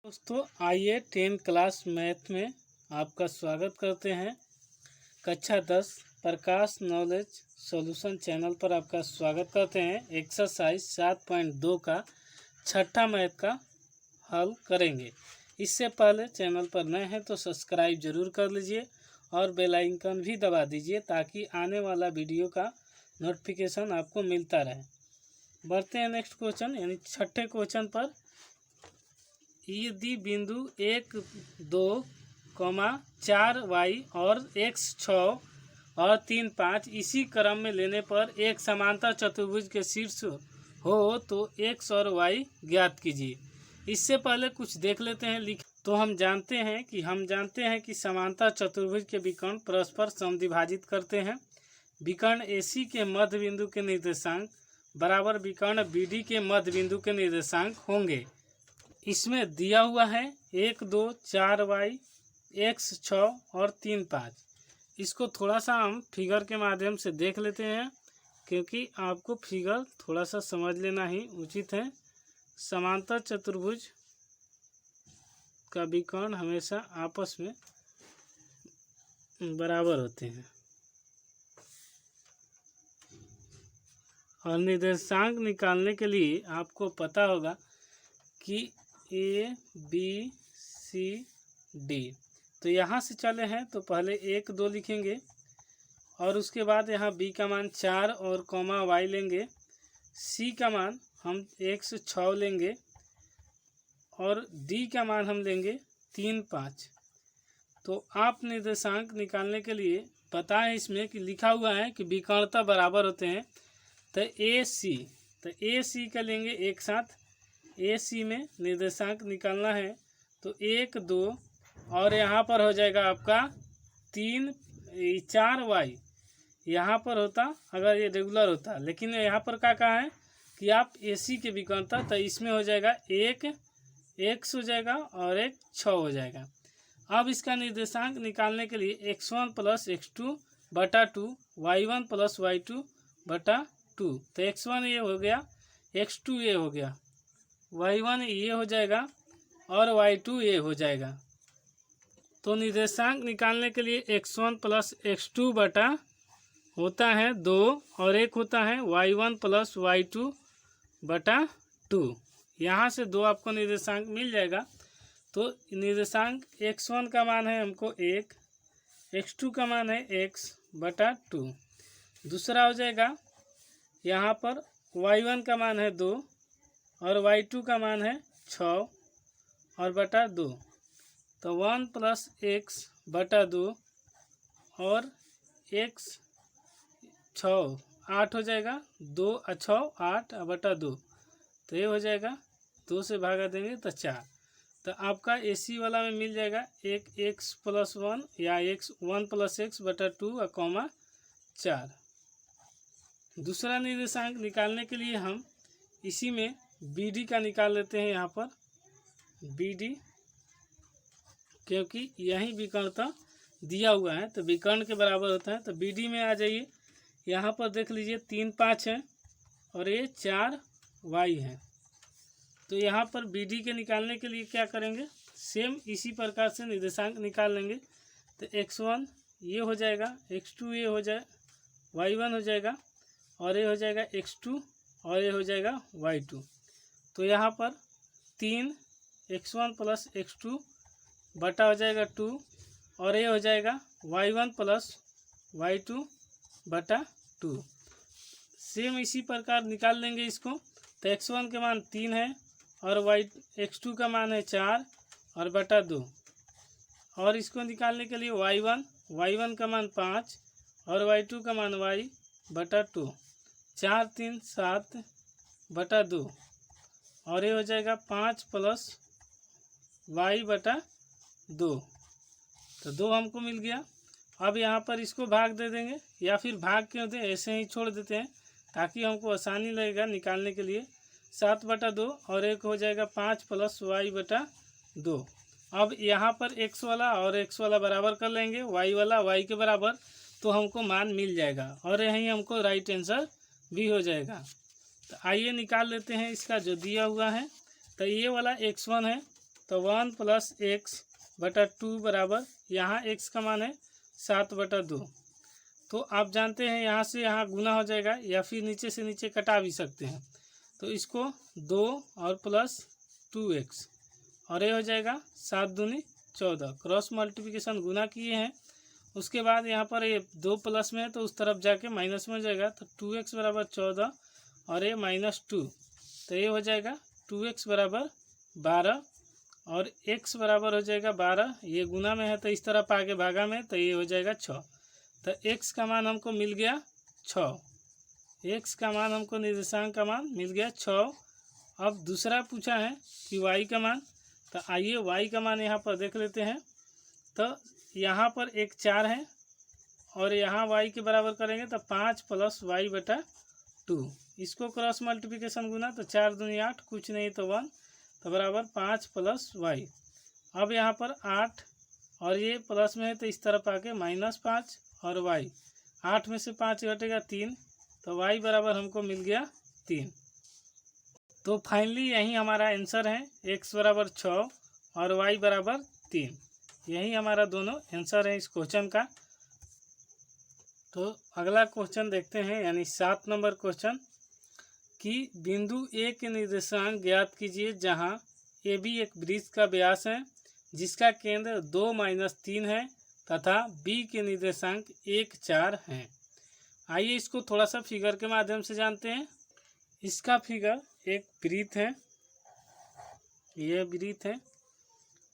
दोस्तों आइए 10 class math में आपका स्वागत करते हैं। कक्षा 10 प्रकाश नॉलेज सॉल्यूशन चैनल पर आपका स्वागत करते हैं। एक्सरसाइज 7.2 का छठा मैथ का हल करेंगे। इससे पहले चैनल पर नए हैं तो सब्सक्राइब जरूर कर लीजिए और बेल आइकन भी दबा दीजिए ताकि आने वाला वीडियो का नोटिफिकेशन आपको मिलता रहे। बढ़ते हैं नेक्स्ट क्वेश्चन यानी छठे क्वेश्चन पर। यदि बिंदु 1, 2, 4y और x 6 और 3, 5 इसी क्रम में लेने पर एक समांतर चतुर्भुज के शीर्ष हो तो x और y ज्ञात कीजिए। इससे पहले कुछ देख लेते हैं। तो हम जानते हैं कि समांतर चतुर्भुज के विकर्ण परस्पर समद्विभाजित करते हैं। विकर्ण AC के मध्य बिंदु के निर्देशांक बराबर विकर्ण BD के मध्य बिंदु के निर्देशांक होंगे। इसमें दिया हुआ है 1, 2, 4y, x 6 और 3, 5। इसको थोड़ा सा हम फिगर के माध्यम से देख लेते हैं क्योंकि आपको फिगर थोड़ा सा समझ लेना ही उचित है। समांतर चतुर्भुज का विकर्ण हमेशा आपस में बराबर होते हैं और निर्देशांक निकालने के लिए आपको पता होगा कि A, B, C, D। तो यहाँ से चले हैं तो पहले 1, 2 लिखेंगे और उसके बाद यहाँ B का मान 4 और y लेंगे। C का मान हम x 6 लेंगे और D का मान हम लेंगे 3, 5। तो आप निर्देशांक निकालने के लिए पता है इसमें कि लिखा हुआ है कि विकर्णता बराबर होते हैं। तो AC का लेंगे एक साथ। AC में निर्देशांक निकालना है तो 1, 2 और यहाँ पर हो जाएगा आपका 3, 4y। यहाँ पर होता अगर ये रेगुलर होता, लेकिन यहाँ पर क्या कहा है कि आप AC के विकर्णता, तो इसमें हो जाएगा 1 x हो जाएगा और 1 6 हो जाएगा। अब इसका निर्देशांक निकालने के लिए x1 + x2 बटा 2, y1 + y2 बटा 2। तो x1 ये हो गया, x2 ये हो गया, y1 ये हो जाएगा और y2 ये हो जाएगा। तो निर्देशांक निकालने के लिए x1 + x2 बटा होता है 2 और 1 होता है y1 + y2 बटा 2। यहाँ से 2 आपको निर्देशांक मिल जाएगा। तो निर्देशांक x1 का मान है हमको 1, x2 का मान है x बटा 2। दूसरा हो जाएगा यहाँ पर y1 का मान है 2 और y2 का मान है 6 और बटा 2। तो 1 + x बटा 2 और x 6 8 हो जाएगा, 2 और 6 8 बटा 2। तो ये हो जाएगा, 2 से भागा देंगे तो 4। तो आपका AC वाला में मिल जाएगा एक x + 1 या x 1 + x बटा 2 और 4। दूसरा निर्देशांक निकालने के लिए हम इसी में BD का निकाल लेते हैं। यहाँ पर BD क्योंकि यही विकर्णता दिया हुआ है तो विकर्ण के बराबर होता है। तो BD में आ जाइए। यहाँ पर देख लीजिए 3, 5 है और ये 4y है। तो यहाँ पर BD के निकालने के लिए क्या करेंगे, सेम इसी प्रकार से निर्देशांक निकाल लेंगे। तो x1 ये हो जाएगा, x2 ये हो जाए, y1 हो जाएगा और ये हो जाएगा x2 और ये हो जाएगा y2। तो यहाँ पर 3 x1 + x2 बटा हो जाएगा 2 और ये हो जाएगा y1 + y2 बटा 2। सेम इसी प्रकार निकाल लेंगे इसको। तो x1 के मान 3 है और x2 का मान है 4 और बटा 2। और इसको निकालने के लिए y1 का मान 5 और y2 का मान y बटा 2। 4, 3 7 बटा 2 और ये हो जाएगा 5 + y बटा 2। तो 2 हमको मिल गया। अब यहाँ पर इसको भाग दे देंगे या फिर भाग क्यों दें, ऐसे ही छोड़ देते हैं ताकि हमको आसानी लगेगा निकालने के लिए। 7 बटा 2 और एक हो जाएगा 5 + y बटा 2। अब यहाँ पर x वाला और x वाला बराबर कर लेंगे, y वाला y के बराबर, तो हमको मान मिल जाएगा और यहीं हमको राइट आंसर भी हो जाएगा। तो आइए निकाल लेते हैं इसका जो दिया हुआ है। तो ये वाला x1 है तो तो 1 + x/2 बराबर, यहाँ x का मान है 7/2। तो आप जानते हैं यहाँ से यहाँ गुना हो जाएगा या फिर नीचे से नीचे कटा भी सकते हैं। तो इसको 2 और प्लस 2x और ये हो जाएगा 7 दूनी 14। क्रॉस मल्टीप्लिकेशन गुना किए हैं, उसके बाद यहाँ पर ये 2 प्लस में है तो उस तरफ जाके माइनस में हो जाएगा। तो 2x बराबर 14 और ये -2, तो ये हो जाएगा 2x बराबर 12 और x बराबर हो जाएगा 12। ये गुना में है तो इस तरफ आगे भागा में, तो ये हो जाएगा 6। तो x का मान हमको मिल गया 6। x का मान हमको, निर्देशांक का मान मिल गया 6। अब दूसरा पूछा है कि y का मान, तो आइए y का मान यहाँ पर देख लेते हैं। तो यहाँ पर एक 4 है और यहाँ y के बराबर करेंगे तो 5 + y/2। इसको क्रॉस मल्टीप्लिकेशन गुना, तो 4 दूनी 8, कुछ नहीं तो 1, तो बराबर 5 + y। अब यहाँ पर 8 और ये प्लस में है तो इस तरफ आके -5 और y, 8 में से 5 घटेगा 3, तो y बराबर हमको मिल गया 3। तो फाइनली यही हमारा आंसर है, x बराबर 6 और y बराबर 3। यही हमारा दोनों आंसर है इस क्वेश्चन का। तो अगला क्वेश्चन देखते हैं, यानी 7 नंबर क्वेश्चन कि बिंदु A के निर्देशांक ज्ञात कीजिए जहां AB एक वृत्त का व्यास है जिसका केंद्र 2 - 3 है तथा B के निर्देशांक 1 4 हैं। आइए इसको थोड़ा सा फिगर के माध्यम से जानते हैं। इसका फिगर एक वृत्त है, यह वृत्त है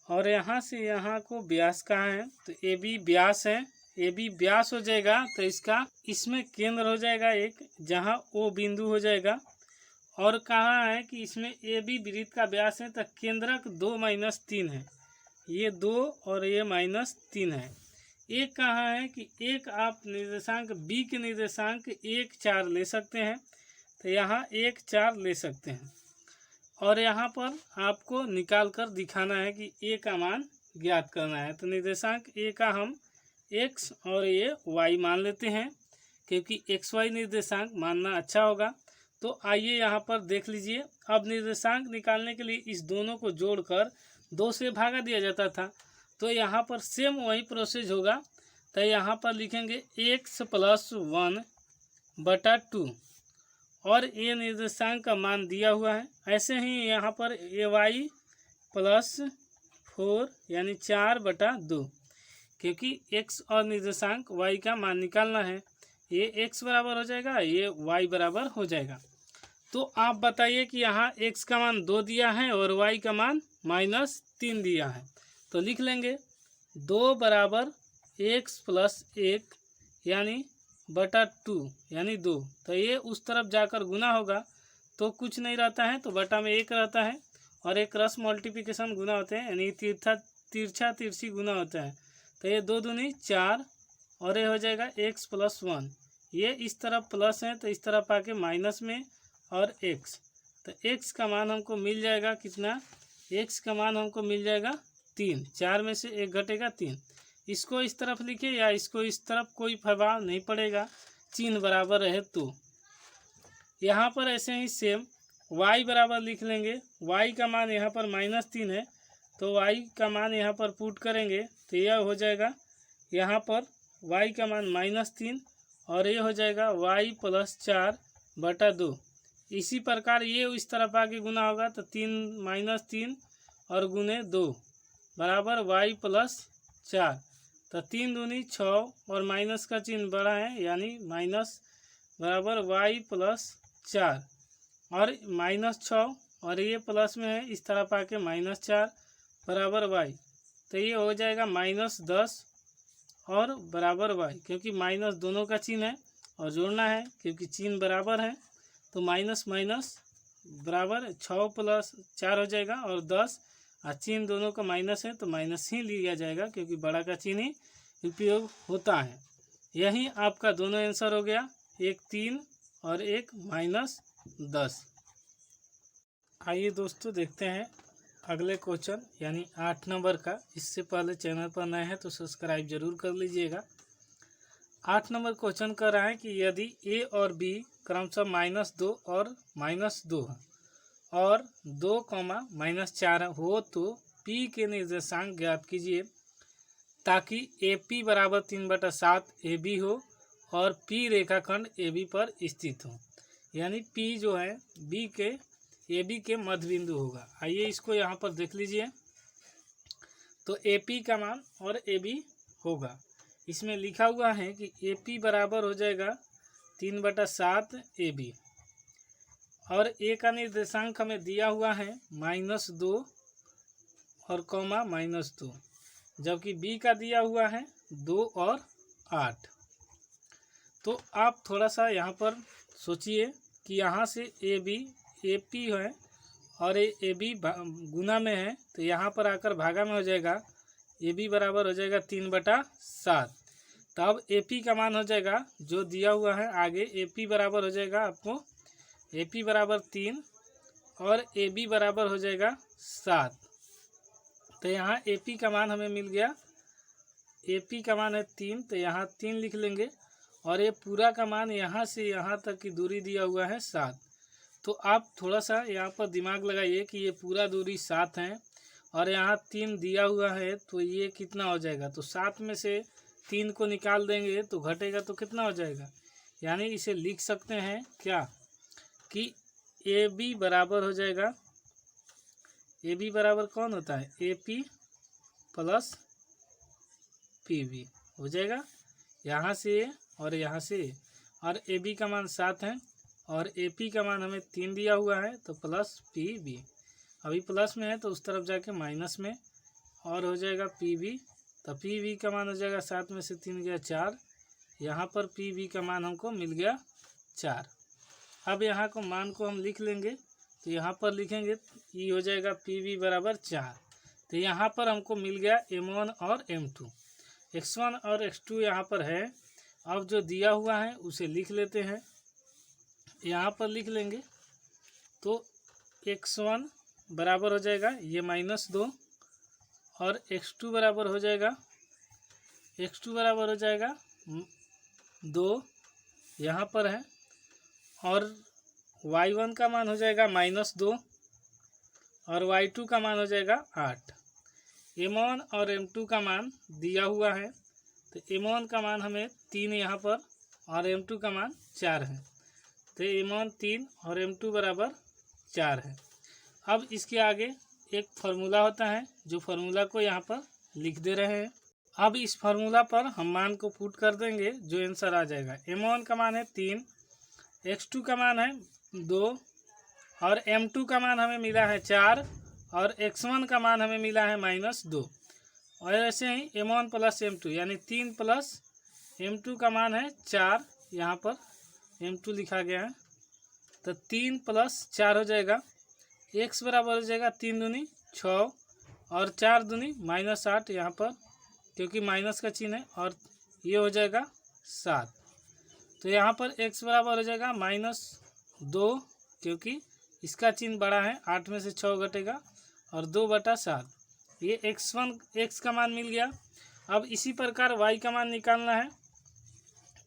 और यहाँ से यहाँ को व्यास कहाँ है, तो AB व्यास है। AB व्यास हो जाएगा तो इसका इसमें केंद्र हो जाएगा एक, जहाँ O बिंदु हो जाएगा। और कहाँ है कि इसमें AB वृत्त का व्यास है तो केंद्रक 2 - 3 है, ये 2 और ये -3 है। एक कहाँ है कि एक आप निर्देशांक B के निर्देशांक 1 4 ले सकते हैं, तो यहाँ 1 4 ले सकते हैं। और यहाँ पर आपको निकाल कर दिखाना है कि A का मान ज्ञात करना है। तो निर्देशांक A का हम x और ये y मान लेते हैं, क्योंकि xy निर्देशांक मानना अच्छा होगा। तो आइए यहाँ पर देख लीजिए। अब निर्देशांक निकालने के लिए इस दोनों को जोड़कर 2 से भागा दिया जाता था, तो यहाँ पर सेम वही प्रोसेस होगा। तो यहाँ पर लिखेंगे x + 1/2 और ये निर्देशांक का मान दिया हुआ है। ऐसे ही यहाँ पर ay + 4 यानी 4/2, क्योंकि x और निर्देशांक y का मान निकालना है। ये x बराबर हो जाएगा, ये y बराबर हो जाएगा। तो आप बताइए कि यहाँ x का मान 2 दिया है और y का मान -3 दिया है, तो लिख लेंगे 2 बराबर x + 1 यानी /2 यानी 2। तो ये उस तरफ जाकर गुना होगा तो कुछ नहीं रहता है, तो बटा में 1 रहता है और एक क्रॉस मल्टीप्लिकेशन गुना होते हैं, यानी तिरछा तिरछी गुना होता है। तो ये 2 दूनी 4 और ये हो जाएगा x + 1। ये इस तरफ प्लस है तो इस तरफ आके माइनस में और x, तो x का मान हमको मिल जाएगा कितना, x का मान हमको मिल जाएगा 3। 4 में से 1 घटेगा 3। इसको इस तरफ लिखे या इसको इस तरफ, कोई प्रभाव नहीं पड़ेगा, चिन्ह बराबर रहे तो। यहाँ पर ऐसे ही सेम y बराबर लिख लेंगे। y का मान यहाँ पर -3 है, तो y का मान यहाँ पर पुट करेंगे तो यह हो जाएगा यहाँ पर y का मान -3 और ये हो जाएगा y + 4/2। इसी प्रकार ये इस तरफ आगे गुना होगा तो 3 - 3 और गुने 2 बराबर y + 4। तो 3 दूनी 6 और माइनस का चिन्ह बड़ा है, यानी माइनस बराबर y + 4 और -6 और ये प्लस में है, इस तरफ आके -4 बराबर y। तो ये हो जाएगा -10 और बराबर y, क्योंकि माइनस दोनों का चिन्ह है और जोड़ना है क्योंकि चिन्ह बराबर है। तो माइनस बराबर 6 + 4 हो जाएगा और 10, और चिन्ह दोनों का माइनस है तो माइनस ही लिया जाएगा क्योंकि बड़ा का चिन्ह ही उपयोग होता है। यही आपका दोनों आंसर हो गया, एक 3 और एक -10। आइए दोस्तों देखते हैं अगले क्वेश्चन, यानी 8 नंबर का। इससे पहले चैनल पर नए हैं तो सब्सक्राइब जरूर कर लीजिएगा। 8 नंबर क्वेश्चन कर रहा है कि यदि a और b क्रमशः -2 और -2 और 2, -4 हो तो p P के निर्देशांक ज्ञात कीजिए ताकि AP बराबर 3/7 AB हो और P रेखाखंड AB पर स्थित हो। यानी P जो है B के AB के मध्य बिंदु होगा। आइए इसको यहाँ पर देख लीजिए। तो AP का मान और AB होगा। इसमें लिखा हुआ है कि AP बराबर हो जाएगा 3/7 AB और A का निर्देशांक हमें दिया हुआ है -2 और -2, जबकि B का दिया हुआ है 2 और 8। तो आप थोड़ा सा यहाँ पर सोचिए कि यहाँ से AP है और AB गुना में है, तो यहाँ पर आकर भागा में हो जाएगा। AB बराबर हो जाएगा 3/7। तब AP का मान हो जाएगा जो दिया हुआ है आगे। AP बराबर हो जाएगा आपको AP बराबर 3 और AB बराबर हो जाएगा 7। तो यहाँ AP का मान हमें मिल गया। AP का मान है 3, तो यहाँ 3 लिख लेंगे और ये पूरा का मान यहाँ से यहाँ तक की दूरी दिया हुआ है 7। तो आप थोड़ा सा यहाँ पर दिमाग लगाइए कि ये पूरा दूरी 7 है और यहाँ 3 दिया हुआ है, तो ये कितना हो जाएगा। तो 7 में से 3 को निकाल देंगे तो घटेगा, तो कितना हो जाएगा। यानी इसे लिख सकते हैं क्या कि AB बराबर हो जाएगा, AB बराबर कौन होता है AP प्लस PB हो जाएगा। यहाँ से और यहाँ से, और AB का मान 7 है और AP का मान हमें 3 दिया हुआ है, तो प्लस PB। अभी प्लस में है तो उस तरफ जाके माइनस में और हो जाएगा PB। तो PB का मान हो जाएगा 7 में से 3 गया 4। यहाँ पर PB का मान हमको मिल गया 4। अब यहाँ को मान को हम लिख लेंगे, तो यहाँ पर लिखेंगे ये हो जाएगा PB बराबर 4। तो यहाँ पर हमको मिल गया M1 और M2। X1 और X2 यहाँ पर है। अब जो दिया हुआ है उसे लिख लेते हैं। यहाँ पर लिख लेंगे तो X1 बराबर हो जाएगा ये -2 और X2 बराबर हो जाएगा, X2 बराबर हो जाएगा 2 यहाँ पर है, और Y1 का मान हो जाएगा -2 और Y2 का मान हो जाएगा 8। M1 और M2 का मान दिया हुआ है, तो M1 का मान हमें 3 यहाँ पर और M2 का मान 4 है। तो M1 3 और M2 बराबर 4 है। अब इसके आगे एक फार्मूला होता है, जो फार्मूला को यहाँ पर लिख दे रहे हैं। अब इस फार्मूला पर हम मान को पुट कर देंगे, जो आंसर आ जाएगा। M1 का मान है 3, X2 का मान है 2 और M2 का मान हमें मिला है 4 और X1 का मान हमें मिला है -2। और ऐसे ही M1 प्लस M2 यानी 3 प्लस M2 का मान है 4, यहाँ पर M2 लिखा गया है। तो 3 प्लस 4 हो जाएगा, X बराबर हो जाएगा 3 दूनी 6 और 4 दूनी -8 यहाँ पर, क्योंकि माइनस का चिन्ह है, और ये हो जाएगा 7। तो यहाँ पर X बराबर हो जाएगा -2, क्योंकि इसका चिन्ह बड़ा है, 8 में से 6 घटेगा और 2/7। ये X का मान मिल गया। अब इसी प्रकार Y का मान निकालना है।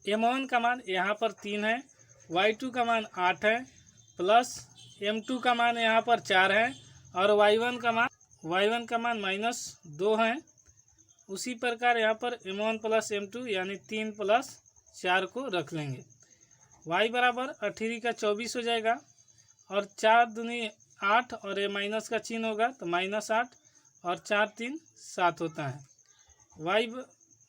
M1 का मान यहाँ पर 3 है, Y2 का मान 8 है, प्लस M2 का मान यहाँ पर 4 है और Y1 का मान -2 है। उसी प्रकार यहाँ पर M1 प्लस M2 यानी 3 प्लस 4 को रख लेंगे। Y बराबर 18 का 24 हो जाएगा और 4 दूनी 8 और ये माइनस का चिन्ह होगा, तो -8 और 4 3 7 होता है।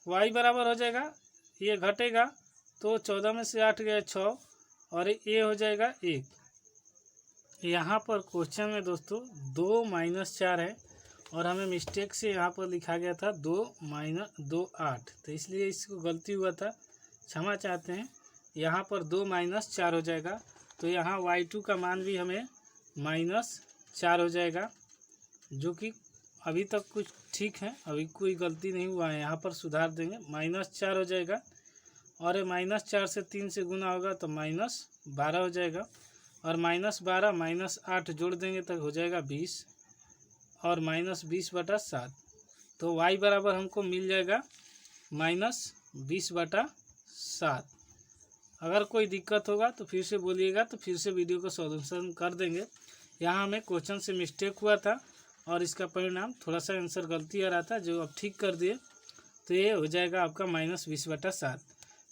Y बराबर हो जाएगा, ये घटेगा तो 14 में से 8 गया 6 और ये हो जाएगा 1। यहाँ पर क्वेश्चन में दोस्तों 2 - 4 है और हमें मिस्टेक से यहाँ पर लिखा गया था 2 - 2 8, तो इसलिए इसको गलती हुआ था, क्षमा चाहते हैं। यहाँ पर 2 - 4 हो जाएगा, तो यहाँ Y2 का मान भी हमें -4 हो जाएगा, जो कि अभी तक कुछ ठीक है, अभी कोई गलती नहीं हुआ है। यहाँ पर सुधार देंगे, -4 हो जाएगा और ये -4 से 3 से गुना होगा तो -12 हो जाएगा और -12 -8 जोड़ देंगे तक हो जाएगा 20 और -20/7। तो Y बराबर हमको मिल जाएगा -20/7। अगर कोई दिक्कत होगा तो फिर से बोलिएगा, तो फिर से वीडियो को सॉल्यूशन कर देंगे। यहाँ हमें क्वेश्चन से मिस्टेक हुआ था और इसका परिणाम थोड़ा सा आंसर गलती आ रहा था जो अब ठीक कर दिए। तो ये हो जाएगा आपका -20/7।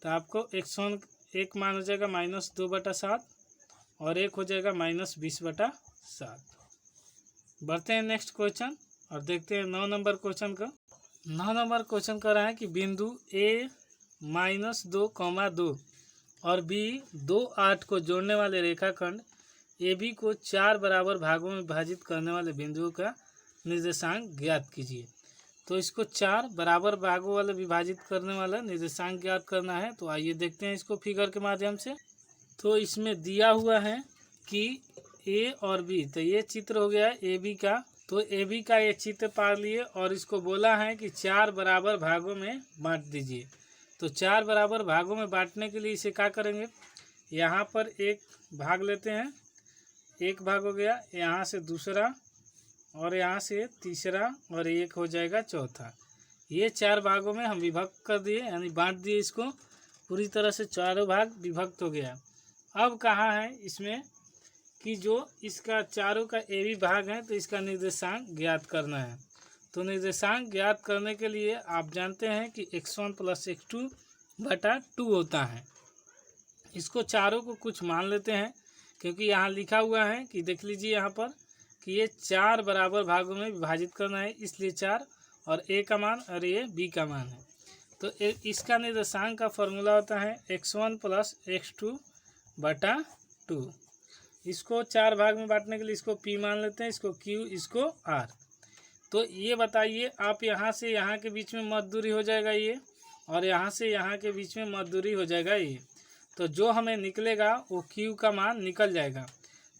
तो आपको x1 एक मान हो जाएगा -2/7 और एक हो जाएगा -20/7। बढ़ते हैं नेक्स्ट क्वेश्चन और देखते हैं 9 नंबर क्वेश्चन का। 9 नंबर क्वेश्चन कर रहा है कि बिंदु A -2, और B 2, 8 को जोड़ने वाले रेखाखंड AB को 4 बराबर भागों में विभाजित करने वाले बिंदुओं का निर्देशांक ज्ञात कीजिए। तो इसको 4 बराबर भागों वाले विभाजित करने वाला निर्देशांक ज्ञात करना है। तो आइए देखते हैं इसको फिगर के माध्यम से। तो इसमें दिया हुआ है कि A और B, तो ये चित्र हो गया है AB का। तो AB का ये चित्र पा लिए और इसको बोला है कि 4 बराबर भागों में बांट दीजिए। तो 4 बराबर भागों में बांटने के लिए इसे क्या करेंगे, यहाँ पर एक भाग लेते हैं, एक भाग हो गया, यहाँ से दूसरा और यहाँ से तीसरा और एक हो जाएगा चौथा। ये 4 भागों में हम विभक्त कर दिए, यानी बांट दिए इसको। पूरी तरह से चारों भाग विभक्त हो गया। अब कहाँ है इसमें कि जो इसका चारों का ए बी भाग है तो इसका निर्देशांक ज्ञात करना है। तो निर्देशांक ज्ञात करने के लिए आप जानते हैं कि x1 + x2/2 होता है। इसको चारों को कुछ मान लेते हैं क्योंकि यहाँ लिखा हुआ है कि देख लीजिए यहाँ पर कि ये 4 बराबर भागों में विभाजित करना है, इसलिए 4 और a का मान और ये b का मान है। तो इसका निर्देशांक का फॉर्मूला होता है x1 + x2/2। इसको 4 भाग में बांटने के लिए इसको p मान लेते हैं, इसको q, इसको r। तो ये बताइए आप यहाँ से यहाँ के बीच में मध्य दूरी हो जाएगा ये, और यहाँ से यहाँ के बीच में मध्य दूरी हो जाएगा ये। तो जो हमें निकलेगा वो q का मान निकल जाएगा।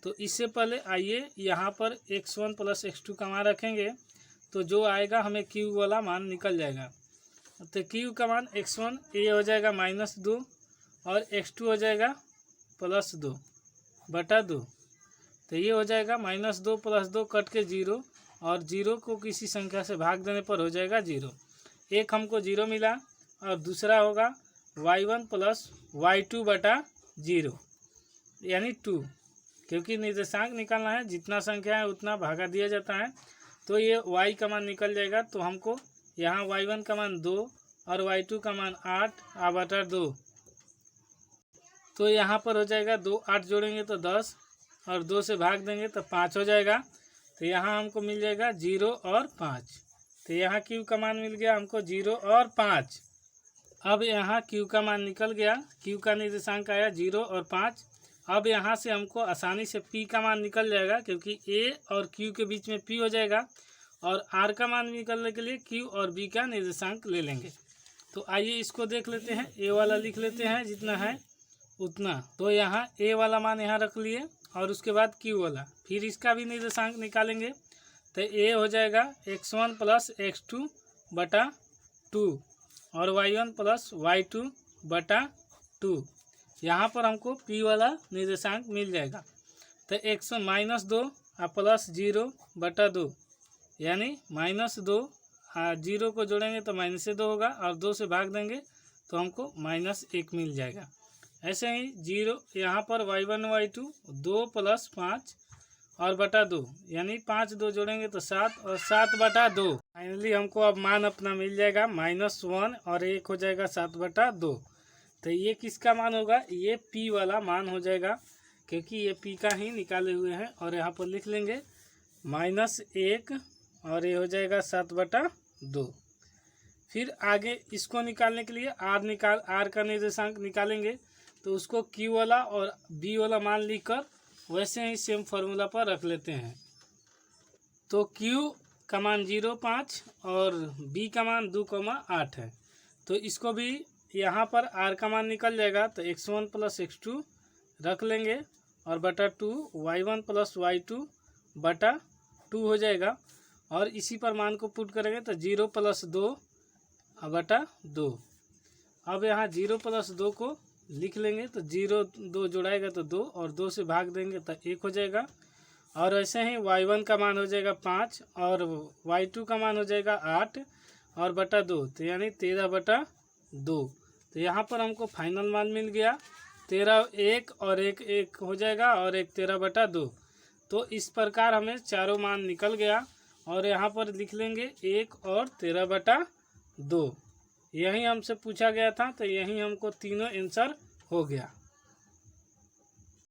तो इससे पहले आइए यहाँ पर x1 + x2 का मान रखेंगे, तो जो आएगा हमें q वाला मान निकल जाएगा। तो q का मान x1 ये हो जाएगा -2 और x2 हो जाएगा +2/2। तो ये हो जाएगा -2 + 2 कट के 0, और 0 को किसी संख्या से भाग देने पर हो जाएगा 0। एक हमको 0 मिला और दूसरा होगा y1 + y2/0 यानी 2, क्योंकि निर्देशांक निकालना है, जितना संख्या है उतना भागा दिया जाता है। तो ये y का मान निकल जाएगा। तो हमको यहाँ y1 का मान 2 और y2 का मान 8/2। तो यहाँ पर हो जाएगा 2, 8 जोड़ेंगे तो 10 और 2 से भाग देंगे तो 5 हो जाएगा। तो यहाँ हमको मिल जाएगा 0 और 5। तो यहाँ q का मान मिल गया हमको 0 और 5। अब यहाँ q का मान निकल गया, q का निर्देशांक आया 0 और 5। अब यहाँ से हमको आसानी से p का मान निकल जाएगा, क्योंकि a और q के बीच में p हो जाएगा, और r का मान निकलने के लिए q और b का निर्देशांक ले लेंगे। तो आइए इसको देख लेते हैं। a वाला लिख लेते हैं जितना है उतना। तो यहाँ a वाला मान यहाँ रख लिए और उसके बाद q वाला, फिर इसका भी निर्देशांक निकालेंगे। तो a हो जाएगा x1 + x2/2 और y1 + y2/2। यहाँ पर हमको p वाला निर्देशांक मिल जाएगा। तो x1 -2 और +0/2 यानी -2, 0 को जोड़ेंगे तो -2 होगा और 2 से भाग देंगे तो हमको -1 मिल जाएगा। ऐसे ही 0 यहाँ पर y1 y2 2 + 5 और /2 यानी 5, 2 जोड़ेंगे तो 7 और 7/2। फाइनली हमको अब मान अपना मिल जाएगा -1 और 1 हो जाएगा 7/2। तो ये किसका मान होगा, ये p वाला मान हो जाएगा, क्योंकि ये p का ही निकाले हुए हैं। और यहाँ पर लिख लेंगे -1 और ये हो जाएगा 7/2। फिर आगे इसको निकालने के लिए r का निर्देशांक निकालेंगे। तो उसको q वाला और b वाला मान लिखकर वैसे ही सेम फार्मूला पर रख लेते हैं। तो q का मान 0.5 और b का मान 2.8 है। तो इसको भी यहाँ पर r का मान निकल जाएगा। तो x1 + x2 रख लेंगे और /2 y1 + y2/2 हो जाएगा। और इसी पर मान को पुट करेंगे तो 0 + 2/2। अब यहाँ 0 + 2 को लिख लेंगे। तो 0, 2 जोड़ाएगा तो 2 और 2 से भाग देंगे तो 1 हो जाएगा। और ऐसे ही y1 का मान हो जाएगा 5 और y2 का मान हो जाएगा 8 और /2, तो यानी 13/2। तो यहाँ पर हमको फाइनल मान मिल गया 13, 1 और 1 हो जाएगा और 1 13/2। तो इस प्रकार हमें चारों मान निकल गया और यहाँ पर लिख लेंगे 1 और 13/2। यही हमसे पूछा गया था, तो यही हमको तीनों आंसर हो गया।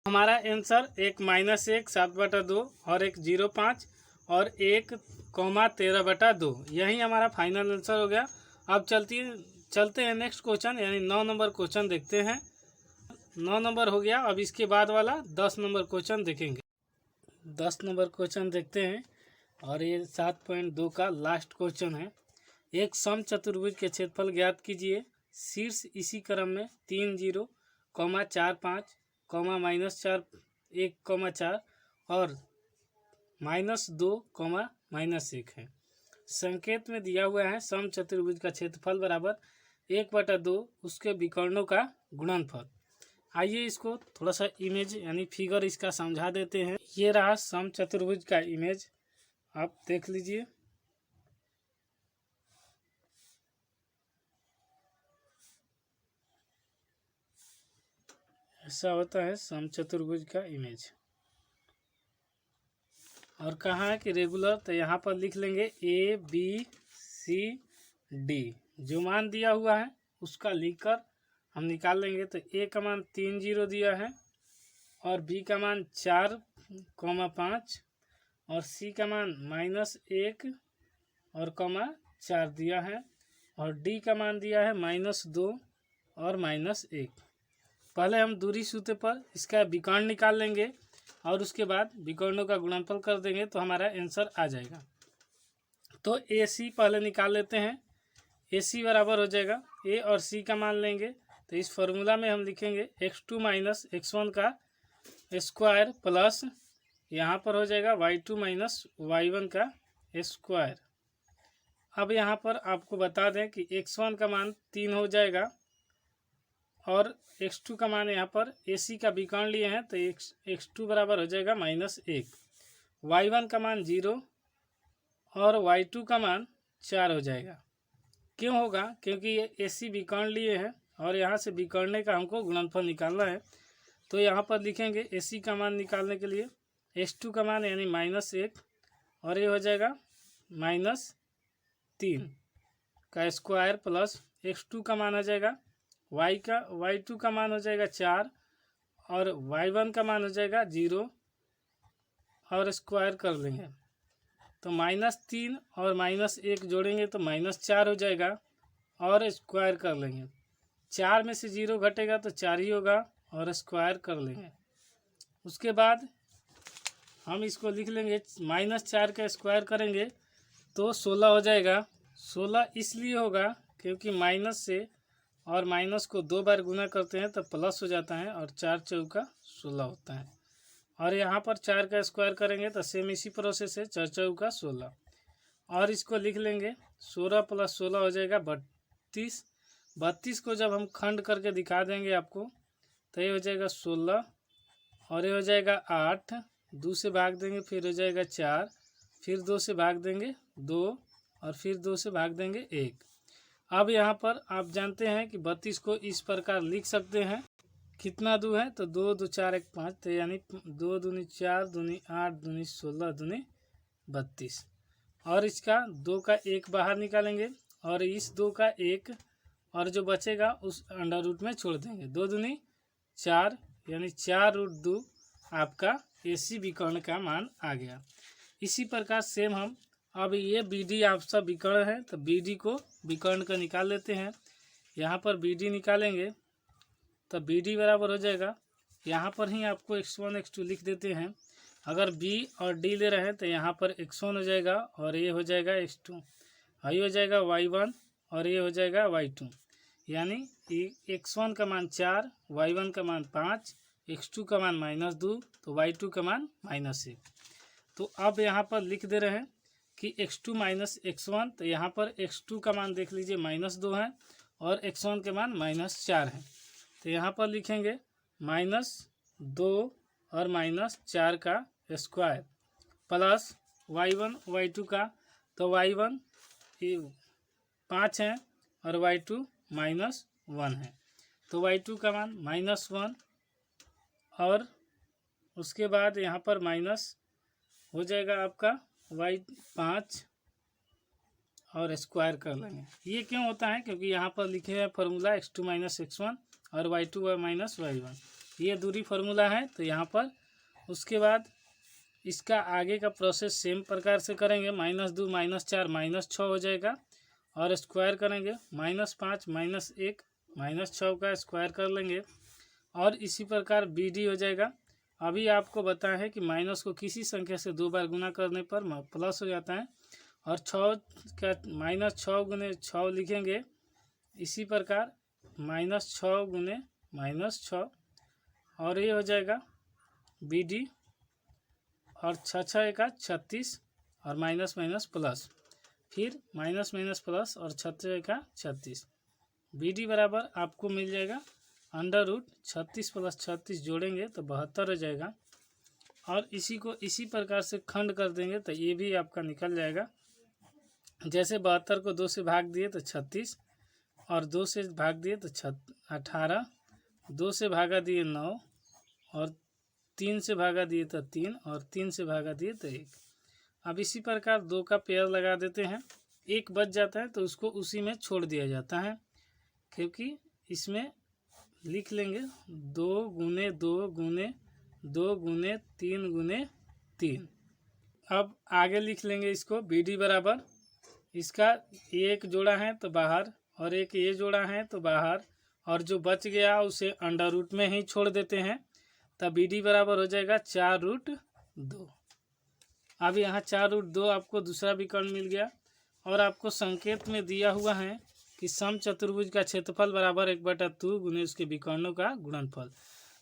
हमारा आंसर 1 -1 7/2 और 1 0.5 और 1 13/2 यही हमारा फाइनल आंसर हो गया। अब चलते हैं नेक्स्ट क्वेश्चन यानी 9 नंबर क्वेश्चन देखते हैं। 9 नंबर हो गया। अब इसके बाद वाला 10 नंबर क्वेश्चन देखेंगे। 10 नंबर क्वेश्चन देखते हैं और ये 7.2 का लास्ट क्वेश्चन है। एक समचतुर्भुज के क्षेत्रफल ज्ञात कीजिए। शीर्ष इसी क्रम में 3 0, 4 5, -4 1, 4 और -2, -1 है। संकेत में दिया हुआ है समचतुर्भुज का क्षेत्रफल बराबर 1/2 उसके विकर्णों का गुणनफल। आइए इसको थोड़ा सा इमेज यानी फिगर इसका समझा देते हैं। ये रहा समचतुर्भुज का इमेज, आप देख लीजिए। ऐसा होता है समचतुर्भुज का इमेज। और कहाँ है कि रेगुलर, तो यहाँ पर लिख लेंगे ABCD। जो मान दिया हुआ है उसका लिखकर हम निकाल लेंगे। तो A का मान 3 0 दिया है और B का मान 4, 5 और C का मान -1 और 4 दिया है और D का मान दिया है -2 और -1। पहले हम दूरी सूत्र पर इसका विकर्ण निकाल लेंगे और उसके बाद विकर्णों का गुणनफल कर देंगे तो हमारा आंसर आ जाएगा। तो AC पहले निकाल लेते हैं। AC बराबर हो जाएगा A और C का मान लेंगे तो इस फॉर्मूला में हम लिखेंगे x2 - x1 का स्क्वायर प्लस यहाँ पर हो जाएगा y2 - y1 का स्क्वायर। अब यहाँ पर आपको बता दें कि x1 का मान 3 हो जाएगा और x2 का मान यहाँ पर AC का विकर्ण लिए हैं तो x2 बराबर हो जाएगा -1। y1 का मान 0 और y2 का मान 4 हो जाएगा। क्यों होगा? क्योंकि ये AC विकर्ण लिए हैं और यहाँ से विकर्णे का हमको गुणनफल निकालना है। तो यहाँ पर लिखेंगे AC का मान निकालने के लिए x2 का मान यानी -1 और ये हो जाएगा -3 का स्क्वायर प्लस x2 का मान हो जाएगा y2 का मान हो जाएगा 4 और y1 का मान हो जाएगा 0 और स्क्वायर कर लेंगे तो -3 और -1 जोड़ेंगे तो -4 हो जाएगा और स्क्वायर कर लेंगे। 4 में से 0 घटेगा तो 4 ही होगा और स्क्वायर कर लेंगे। उसके बाद हम इसको लिख लेंगे -4 का स्क्वायर करेंगे तो 16 हो जाएगा। 16 इसलिए होगा क्योंकि माइनस से और माइनस को 2 बार गुना करते हैं तो प्लस हो जाता है और 4 चौका 16 होता है। और यहाँ पर 4 का स्क्वायर करेंगे तो सेम इसी प्रोसेस है 4 चौका 16 और इसको लिख लेंगे 16 + 16 हो जाएगा 32। 32 को जब हम खंड करके दिखा देंगे आपको तो ये हो जाएगा 16 और ये हो जाएगा 8, 2 से भाग देंगे फिर हो जाएगा 4, फिर 2 से भाग देंगे 2 और फिर 2 से भाग देंगे 1। अब यहाँ पर आप जानते हैं कि 32 को इस प्रकार लिख सकते हैं। कितना 2 है तो 2 2 4 1 5 तो यानी 2 दूनी 4 दूनी 8 दूनी 16 दूनी 32 और इसका 2 का 1 बाहर निकालेंगे और इस 2 का 1 और जो बचेगा उस अंडर रूट में छोड़ देंगे। 2 दूनी 4 यानी 4√2 आपका AC विकर्ण का मान आ गया। इसी प्रकार सेम हम अब ये BD आपका विकर्ण है तो BD को विकर्ण का निकाल लेते हैं। यहाँ पर BD निकालेंगे तो BD बराबर हो जाएगा, यहाँ पर ही आपको x1 x2 लिख देते हैं। अगर B और D ले रहे हैं तो यहाँ पर x1 हो जाएगा और ये हो जाएगा x2, ये हो जाएगा y1 और ये हो जाएगा y2। यानी x1 का मान 4, y1 का मान 5, x2 का मान -2 तो y2 का मान -1। तो अब यहाँ पर लिख दे रहे हैं कि x2 - x1 तो यहाँ पर x2 का मान देख लीजिए -2 है और x1 के मान -4 है। तो यहाँ पर लिखेंगे -2 और -4 का स्क्वायर प्लस y1 y2 का तो y1 5 है और y2 -1 है तो y2 का मान -1 और उसके बाद यहाँ पर माइनस हो जाएगा आपका y 5 और स्क्वायर कर लेंगे। ये क्यों होता है? क्योंकि यहाँ पर लिखे हैं फार्मूला x2 माइनस x1 और y2 माइनस y1, ये दूरी फार्मूला है। तो यहाँ पर उसके बाद इसका आगे का प्रोसेस सेम प्रकार से करेंगे। -2 -4 -6 हो जाएगा और स्क्वायर करेंगे। -5 -1 -6 का स्क्वायर कर लेंगे और इसी प्रकार BD हो जाएगा। अभी आपको बताया है कि माइनस को किसी संख्या से 2 बार गुना करने पर प्लस हो जाता है और 6 का -6 गुने 6 लिखेंगे। इसी प्रकार -6 गुने -6 और ये हो जाएगा BD और 6 का 36 और माइनस माइनस प्लस, फिर माइनस माइनस प्लस और 6 का 36। BD बराबर आपको मिल जाएगा √36 + 36 जोड़ेंगे तो 72 हो जाएगा। और इसी को इसी प्रकार से खंड कर देंगे तो ये भी आपका निकल जाएगा। जैसे 72 को 2 से भाग दिए तो 36 और 2 से भाग दिए तो 18, 2 से भागा दिए 9 और 3 से भागा दिए तो 3 और 3 से भागा दिए तो 1। अब इसी प्रकार 2 का पेयर लगा देते हैं। 1 बच जाता है तो उसको उसी में छोड़ दिया जाता है, क्योंकि इसमें लिख लेंगे 2 गुने 2 गुने 2 गुने 3 गुने 3। अब आगे लिख लेंगे इसको BD बराबर, इसका एक जोड़ा है तो बाहर और एक ये जोड़ा है तो बाहर, और जो बच गया उसे अंडर रूट में ही छोड़ देते हैं। तब BD बराबर हो जाएगा 4√2। अब यहाँ 4√2 आपको दूसरा विकर्ण मिल गया और आपको संकेत में दिया हुआ है कि सम चतुर्भुज का क्षेत्रफल बराबर 1/2 गुने उसके विकर्णों का गुणनफल।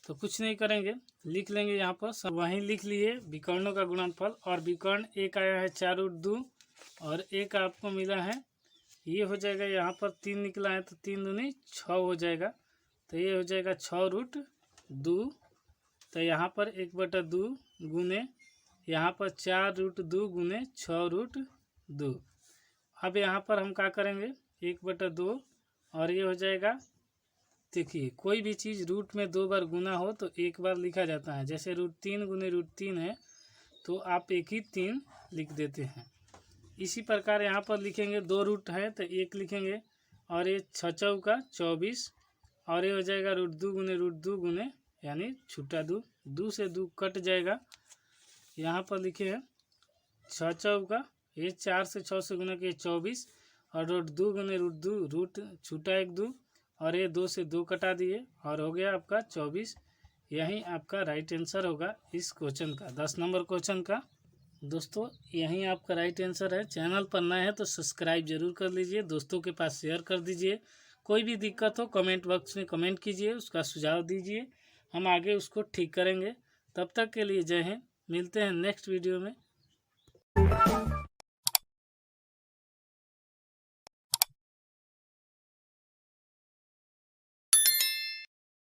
तो कुछ नहीं करेंगे, लिख लेंगे यहाँ पर सब वहीं लिख लिए विकर्णों का गुणनफल। और विकर्ण एक आया है 4√2 और एक आपको मिला है, ये हो जाएगा यहाँ पर 3 निकला है तो 3 दूनी 6 हो जाएगा। तो ये हो जाएगा 6√2। तो यहाँ पर 1/2 गुने यहाँ पर 4√2 गुने 6√2। अब यहाँ पर हम क्या करेंगे 1/2 और ये हो जाएगा। देखिए कोई भी चीज़ रूट में 2 बार गुना हो तो एक बार लिखा जाता है। जैसे √3 गुने √3 है तो आप एक ही 3 लिख देते हैं। इसी प्रकार यहाँ पर लिखेंगे 2 रूट है तो 1 लिखेंगे और ये 6 का 24 और ये हो जाएगा √2 गुने यानी छुट्टा 2 से 2 कट जाएगा। यहाँ पर लिखे हैं 6 का ये 4 से 6 से गुना के 24 और √2 गुने √2 रूट छूटा 1 2 और ये 2 से 2 कटा दिए और हो गया आपका 24। यही आपका राइट आंसर होगा इस क्वेश्चन का, 10 नंबर क्वेश्चन का। दोस्तों यही आपका राइट आंसर है। चैनल पर नए हैं तो सब्सक्राइब जरूर कर लीजिए, दोस्तों के पास शेयर कर दीजिए। कोई भी दिक्कत हो कमेंट बॉक्स में कमेंट कीजिए, उसका सुझाव दीजिए, हम आगे उसको ठीक करेंगे। तब तक के लिए जय हिंद, मिलते हैं नेक्स्ट वीडियो में।